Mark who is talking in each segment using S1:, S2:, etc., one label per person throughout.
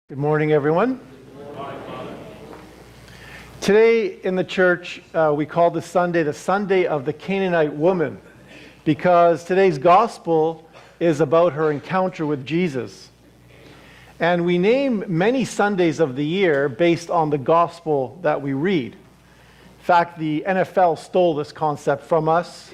S1: Good morning, everyone. Today in the church, we call this Sunday the Sunday of the Canaanite woman, because today's gospel is about her encounter with Jesus. And we name many Sundays of the year based on the gospel that we read. In fact, the NFL stole this concept from us.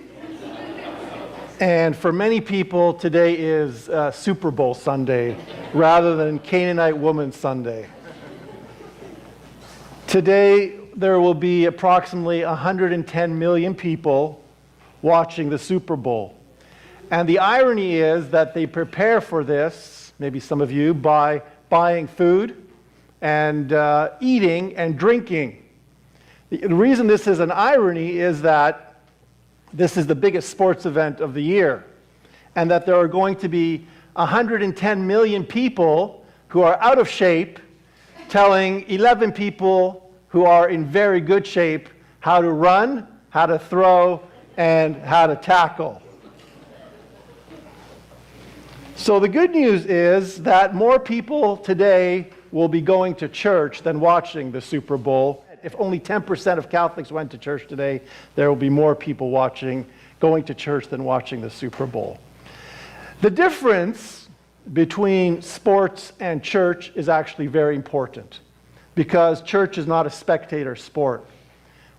S1: And for many people, today is Super Bowl Sunday rather than Canaanite Woman Sunday. Today, there will be approximately 110 million people watching the Super Bowl. And the irony is that they prepare for this, maybe some of you, by buying food and eating and drinking. The reason this is an irony is that this is the biggest sports event of the year, and that there are going to be 110 million people who are out of shape telling 11 people who are in very good shape how to run, how to throw, and how to tackle. So the good news is that more people today will be going to church than watching the Super Bowl. If only 10% of Catholics went to church today, there will be more people going to church than watching the Super Bowl. The difference between sports and church is actually very important, because church is not a spectator sport.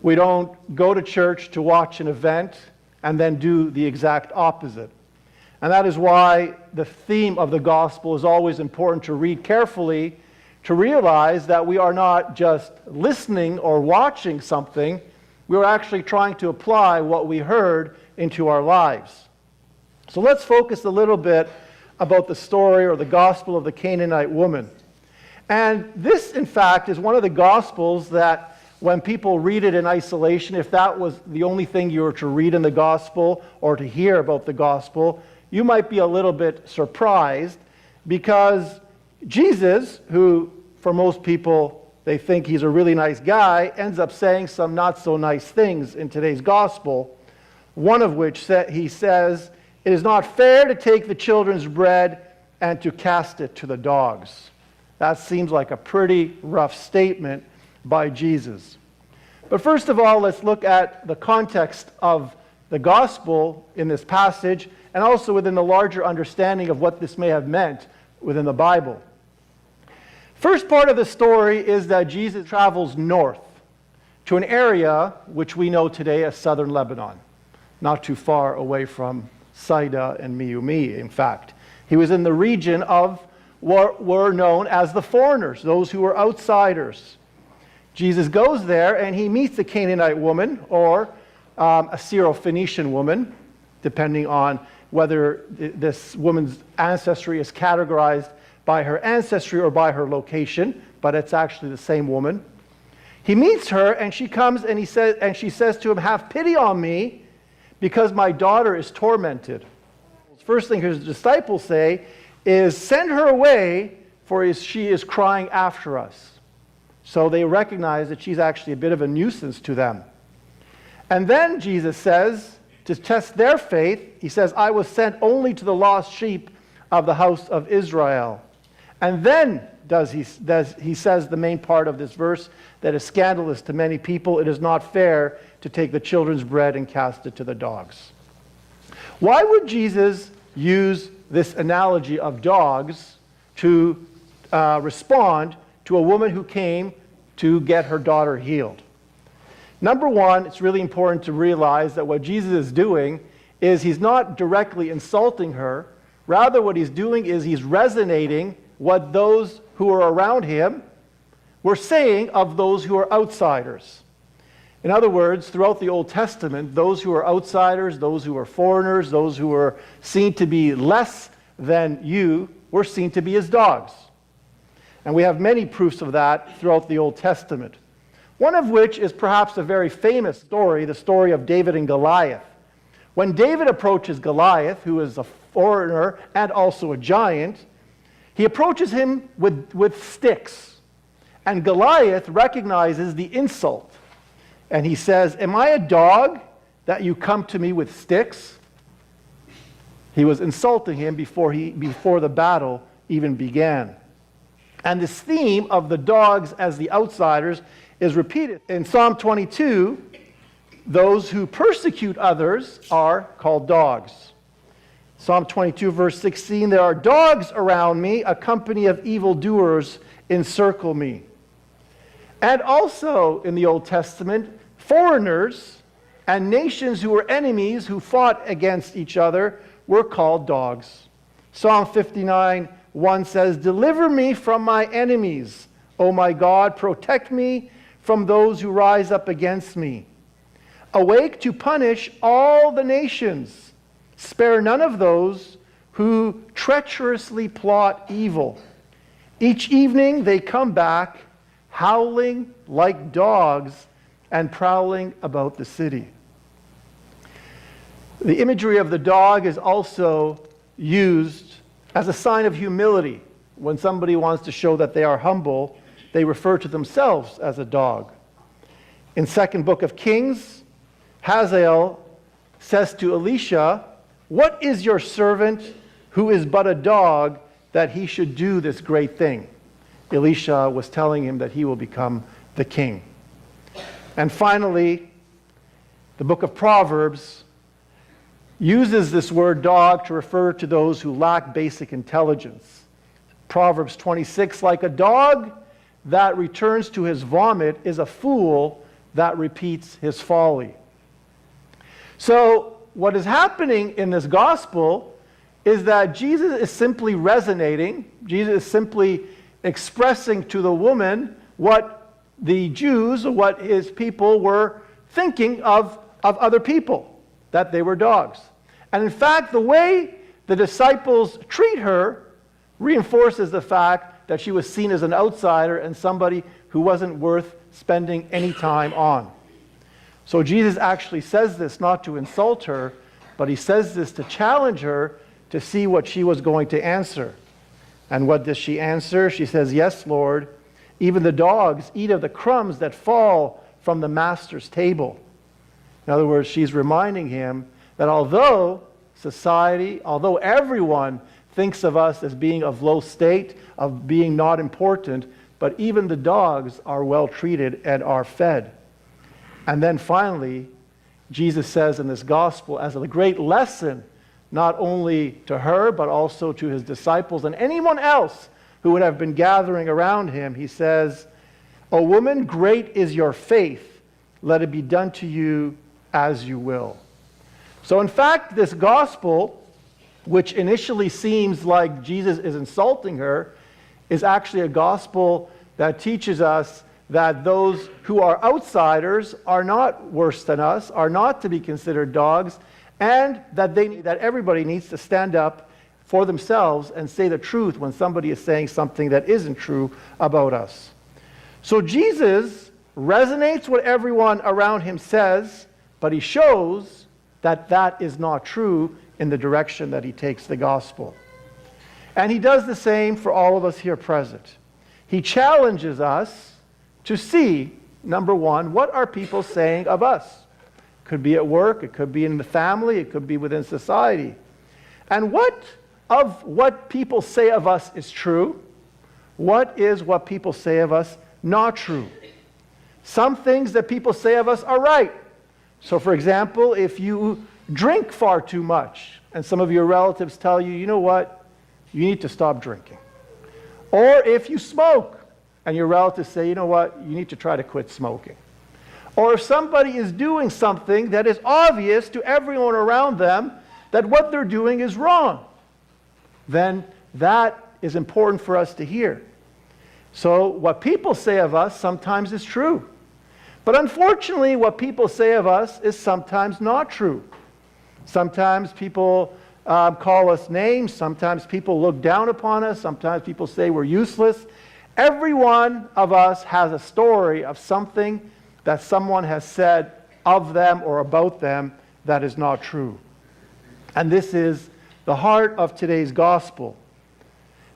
S1: We don't go to church to watch an event and then do the exact opposite. And that is why the theme of the gospel is always important to read carefully, to realize that we are not just listening or watching something, we are actually trying to apply what we heard into our lives. So let's focus a little bit about the story or the gospel of the Canaanite woman. And this, in fact, is one of the gospels that when people read it in isolation, if that was the only thing you were to read in the gospel or to hear about the gospel, you might be a little bit surprised, because Jesus, who for most people, they think he's a really nice guy, ends up saying some not so nice things in today's gospel, one of which he says, "It is not fair to take the children's bread and to cast it to the dogs." That seems like a pretty rough statement by Jesus. But first of all, let's look at the context of the gospel in this passage, and also within the larger understanding of what this may have meant within the Bible. First part of the story is that Jesus travels north to an area which we know today as southern Lebanon, not too far away from Saida and Miumi, in fact. He was in the region of what were known as the foreigners, those who were outsiders. Jesus goes there and he meets a Canaanite woman or a Syro-Phoenician woman, depending on whether this woman's ancestry is categorized by her ancestry or by her location, but it's actually the same woman. He meets her and she comes and she says to him, "Have pity on me, because my daughter is tormented." First thing his disciples say is, "Send her away, for she is crying after us." So they recognize that she's actually a bit of a nuisance to them. And then Jesus says, to test their faith, he says, "I was sent only to the lost sheep of the house of Israel." And then he says the main part of this verse that is scandalous to many people: "It is not fair to take the children's bread and cast it to the dogs." Why would Jesus use this analogy of dogs to respond to a woman who came to get her daughter healed? Number one, it's really important to realize that what Jesus is doing is he's not directly insulting her. Rather, what he's doing is he's resonating what those who are around him were saying of those who are outsiders. In other words, throughout the Old Testament, those who are outsiders, those who are foreigners, those who were seen to be less than you, were seen to be as dogs. And we have many proofs of that throughout the Old Testament. One of which is perhaps a very famous story, the story of David and Goliath. When David approaches Goliath, who is a foreigner and also a giant, he approaches him with sticks. And Goliath recognizes the insult. And he says, "Am I a dog that you come to me with sticks?" He was insulting him before the battle even began. And this theme of the dogs as the outsiders is repeated. In Psalm 22, those who persecute others are called dogs. Psalm 22, verse 16, there are dogs around me, a company of evildoers encircle me. And also in the Old Testament, foreigners and nations who were enemies, who fought against each other, were called dogs. Psalm 59, 1 says, deliver me from my enemies, O my God, protect me from those who rise up against me. Awake to punish all the nations. Spare none of those who treacherously plot evil. Each evening they come back, howling like dogs and prowling about the city. The imagery of the dog is also used as a sign of humility. When somebody wants to show that they are humble, they refer to themselves as a dog. In 2nd book of Kings, Hazael says to Elisha, what is your servant who is but a dog that he should do this great thing? Elisha was telling him that he will become the king. And finally, the book of Proverbs uses this word dog to refer to those who lack basic intelligence. Proverbs 26, like a dog that returns to his vomit is a fool that repeats his folly. So what is happening in this gospel is that Jesus is simply resonating. Jesus is simply expressing to the woman what the Jews, or what his people were thinking of other people, that they were dogs. And in fact, the way the disciples treat her reinforces the fact that she was seen as an outsider and somebody who wasn't worth spending any time on. So Jesus actually says this not to insult her, but he says this to challenge her to see what she was going to answer. And what does she answer? She says, yes, Lord, even the dogs eat of the crumbs that fall from the master's table. In other words, she's reminding him that although society, although everyone thinks of us as being of low state, of being not important, but even the dogs are well treated and are fed. And then finally, Jesus says in this gospel, as a great lesson, not only to her, but also to his disciples and anyone else who would have been gathering around him, he says, O woman, great is your faith. Let it be done to you as you will. So in fact, this gospel, which initially seems like Jesus is insulting her, is actually a gospel that teaches us that those who are outsiders are not worse than us, are not to be considered dogs, and that everybody needs to stand up for themselves and say the truth when somebody is saying something that isn't true about us. So Jesus resonates what everyone around him says, but he shows that that is not true in the direction that he takes the gospel. And he does the same for all of us here present. He challenges us to see, number one, what are people saying of us? It could be at work, it could be in the family, it could be within society. And what of what people say of us is true? What is what people say of us not true? Some things that people say of us are right. So for example, if you drink far too much, and some of your relatives tell you, you know what, you need to stop drinking. Or if you smoke, and your relatives say, you know what, you need to try to quit smoking. Or if somebody is doing something that is obvious to everyone around them that what they're doing is wrong, then that is important for us to hear. So what people say of us sometimes is true. But unfortunately, what people say of us is sometimes not true. Sometimes people call us names. Sometimes people look down upon us. Sometimes people say we're useless. Every one of us has a story of something that someone has said of them or about them that is not true. And this is the heart of today's gospel.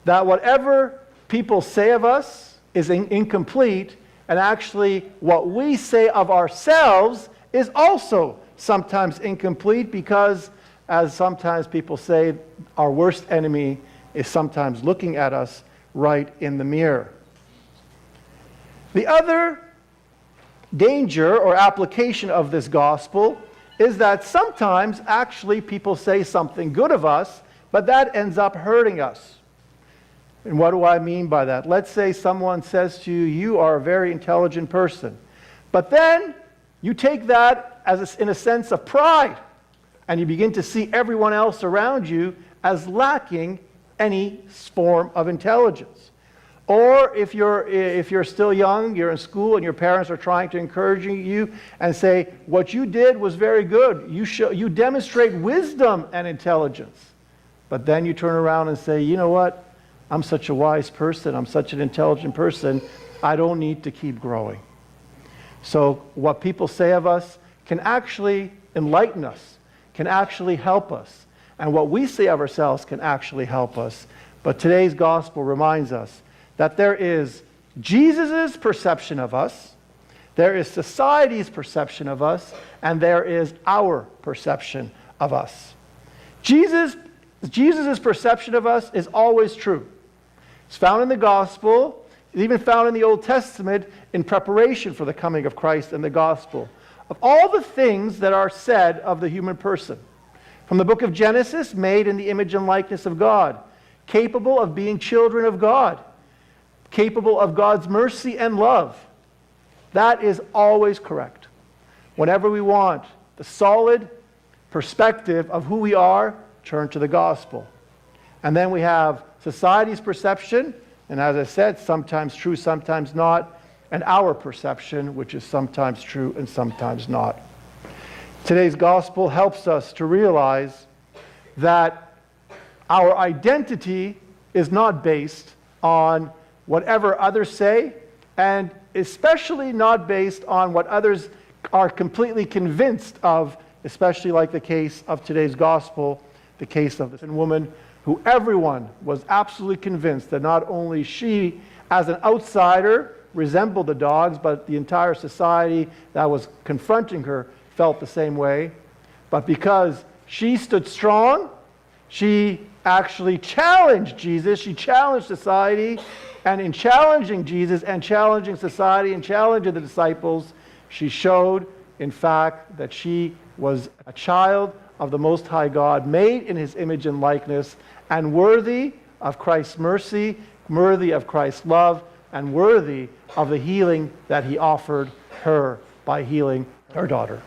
S1: That whatever people say of us is incomplete, and actually what we say of ourselves is also sometimes incomplete, because as sometimes people say, our worst enemy is sometimes looking at us right in the mirror. The other danger or application of this gospel is that sometimes actually people say something good of us, but that ends up hurting us. And what do I mean by that? Let's say someone says to you, you are a very intelligent person. But then you take that as in a sense of pride, and you begin to see everyone else around you as lacking any form of intelligence. Or if you're still young, you're in school, and your parents are trying to encourage you and say, what you did was very good. You demonstrate wisdom and intelligence. But then you turn around and say, you know what? I'm such a wise person. I'm such an intelligent person. I don't need to keep growing. So what people say of us can actually enlighten us, can actually help us. And what we say of ourselves can actually help us. But today's gospel reminds us that there is Jesus' perception of us, there is society's perception of us, and there is our perception of us. Jesus' perception of us is always true. It's found in the gospel. It's even found in the Old Testament in preparation for the coming of Christ and the gospel. Of all the things that are said of the human person, from the book of Genesis, made in the image and likeness of God, capable of being children of God, capable of God's mercy and love, that is always correct. Whenever we want the solid perspective of who we are, turn to the gospel. And then we have society's perception, and as I said, sometimes true, sometimes not, and our perception, which is sometimes true and sometimes not. Today's gospel helps us to realize that our identity is not based on whatever others say, and especially not based on what others are completely convinced of, especially like the case of today's gospel, the case of this woman who everyone was absolutely convinced that not only she, as an outsider, resembled the dogs, but the entire society that was confronting her felt the same way. But because she stood strong, she actually challenged Jesus, she challenged society, and in challenging Jesus and challenging society and challenging the disciples, she showed, in fact, that she was a child of the Most High God, made in His image and likeness, and worthy of Christ's mercy, worthy of Christ's love, and worthy of the healing that He offered her by healing her daughter.